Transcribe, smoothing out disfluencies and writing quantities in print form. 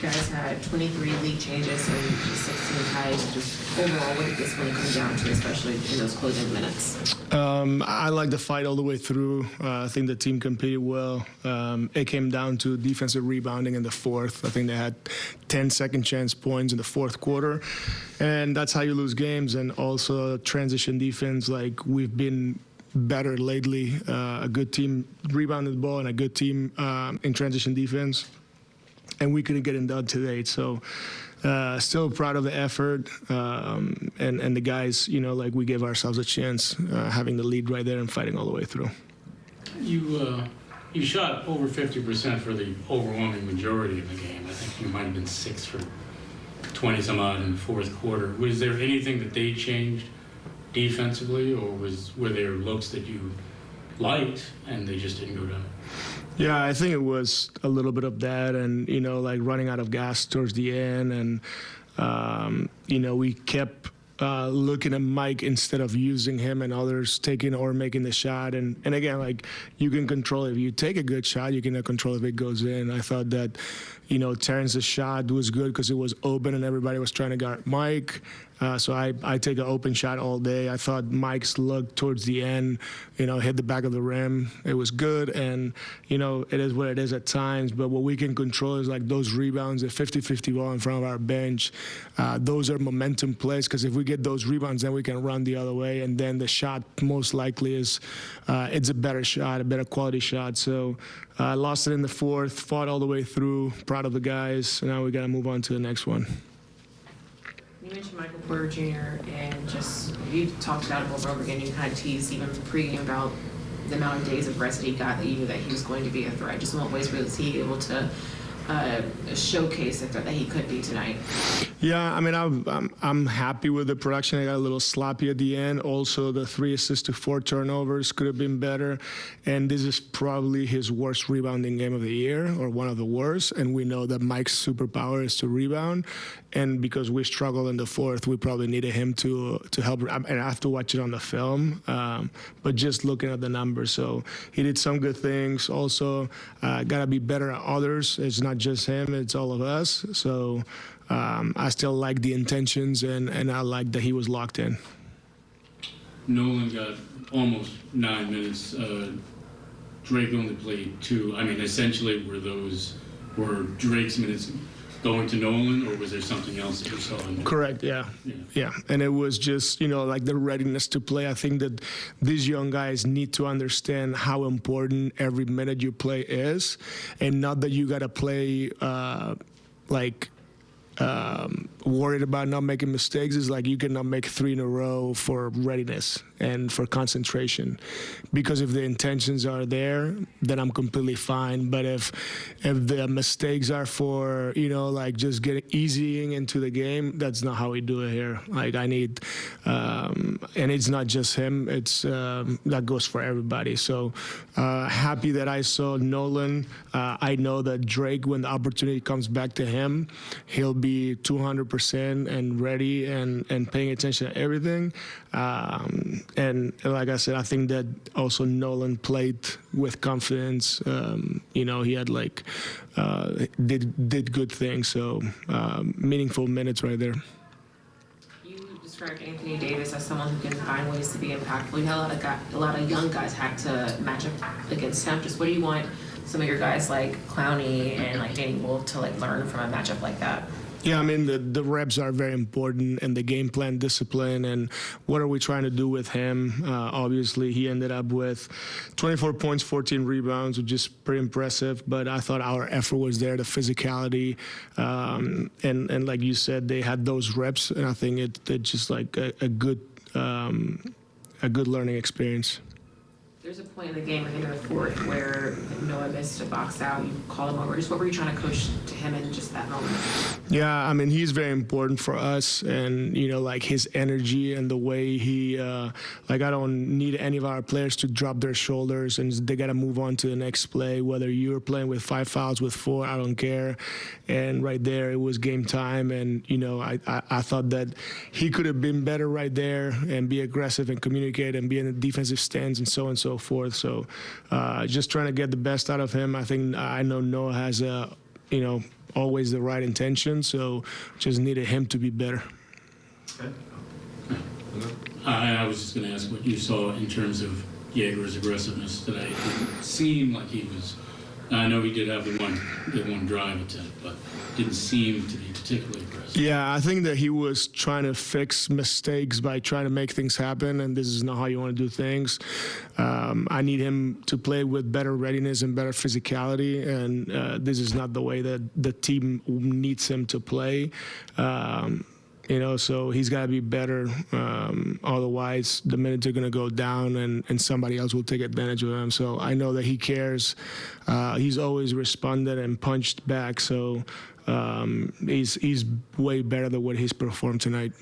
You guys had 23 league changes and 16 ties. Just overall, what did this one come down to, especially in those closing minutes? I like the fight all the way through. I think the team competed well. It came down to defensive rebounding in the fourth. I think they had 10 second chance points in the fourth quarter. And that's how you lose games. And also transition defense, like we've been better lately. A good team rebounded the ball and a good team in transition defense. And we couldn't get it done today. So still proud of the effort. And the guys, you know, like we gave ourselves a chance having the lead right there and fighting all the way through. You shot over 50% for the overwhelming majority of the game. I think you might have been 6 for 20 some odd in the fourth quarter. Was there anything that they changed defensively, or were there looks that you liked and they just didn't go down? Yeah, I think it was a little bit of that, and you know, like running out of gas towards the end, and you know, we kept looking at Mike instead of using him and others taking or making the shot. And again, like you can control if you take a good shot, you can control if it goes in. I thought that, you know, Terrence's shot was good because it was open and everybody was trying to guard Mike. So I take an open shot all day. I thought Mike's look towards the end, you know, hit the back of the rim. It was good, and, you know, it is what it is at times. But what we can control is like those rebounds, the 50-50 ball in front of our bench. Those are momentum plays, because if we get those rebounds, then we can run the other way. And then the shot most likely is it's a better shot, a better quality shot. So I lost it in the fourth, fought all the way through, proud of the guys. Now we got to move on to the next one. You mentioned Michael Porter Jr. and just you talked about it over and over again. You kind of teased even pregame about the amount of days of rest that he got, that you knew that he was going to be a threat. Just in what ways was he able to showcase the threat that he could be tonight? Yeah, I mean, I'm happy with the production. I got a little sloppy at the end. Also, the 3 assists to 4 turnovers could have been better. And this is probably his worst rebounding game of the year, or one of the worst. And we know that Mike's superpower is to rebound. And because we struggled in the fourth, we probably needed him to help. And I have to watch it on the film, but just looking at the numbers. So he did some good things. Also, got to be better at others. It's not just him, it's all of us. So I still like the intentions, and I like that he was locked in. Nolan got almost 9 minutes. Drake only played 2. I mean, essentially, were Drake's minutes going to Nolan, or was there something else that you saw in there? Correct, yeah. And it was just, you know, like the readiness to play. I think that these young guys need to understand how important every minute you play is, and not that you got to play worried about not making mistakes. Is like you cannot make 3 in a row for readiness and for concentration, because if the intentions are there, then I'm completely fine. But if the mistakes are for, you know, like just easing into the game, that's not how we do it here. Like I need, and it's not just him, it's that goes for everybody. So happy that I saw Nolan. I know that Drake, when the opportunity comes back to him, he'll be 200% and ready and paying attention to everything. And like I said, I think that also Nolan played with confidence. You know, he had did good things. So meaningful minutes right there. You described Anthony Davis as someone who can find ways to be impactful. We had a lot of young guys had to match up against him. Just what do you want some of your guys like Clowney and like Danny Wolf to like learn from a matchup like that? Yeah, I mean, the reps are very important, and the game plan discipline, and what are we trying to do with him. Obviously, he ended up with 24 points, 14 rebounds, which is pretty impressive, but I thought our effort was there, the physicality, and like you said, they had those reps, and I think it's just like a good learning experience. There's a point in the game, I think in the fourth, where Noah missed a box out. You call him over. Just what were you trying to coach to him in just that moment? Yeah, I mean, he's very important for us, and, you know, like his energy and the way he, like I don't need any of our players to drop their shoulders, and they got to move on to the next play, whether you're playing with 5 fouls, with 4, I don't care. And right there, it was game time, and, you know, I thought that he could have been better right there and be aggressive and communicate and be in the defensive stance and so on and so forth. So just trying to get the best out of him. I know Noah has a, you know, always the right intention. So just needed him to be better. Okay. I was just going to ask what you saw in terms of Jaeger's aggressiveness today. It didn't seem like he was. I know he did have the one drive attempt, but didn't seem to be particularly aggressive. Yeah, I think that he was trying to fix mistakes by trying to make things happen, and this is not how you want to do things. I need him to play with better readiness and better physicality, and this is not the way that the team needs him to play. So he's got to be better. Otherwise, the minutes are going to go down and somebody else will take advantage of him. So I know that he cares. He's always responded and punched back. So he's way better than what he's performed tonight.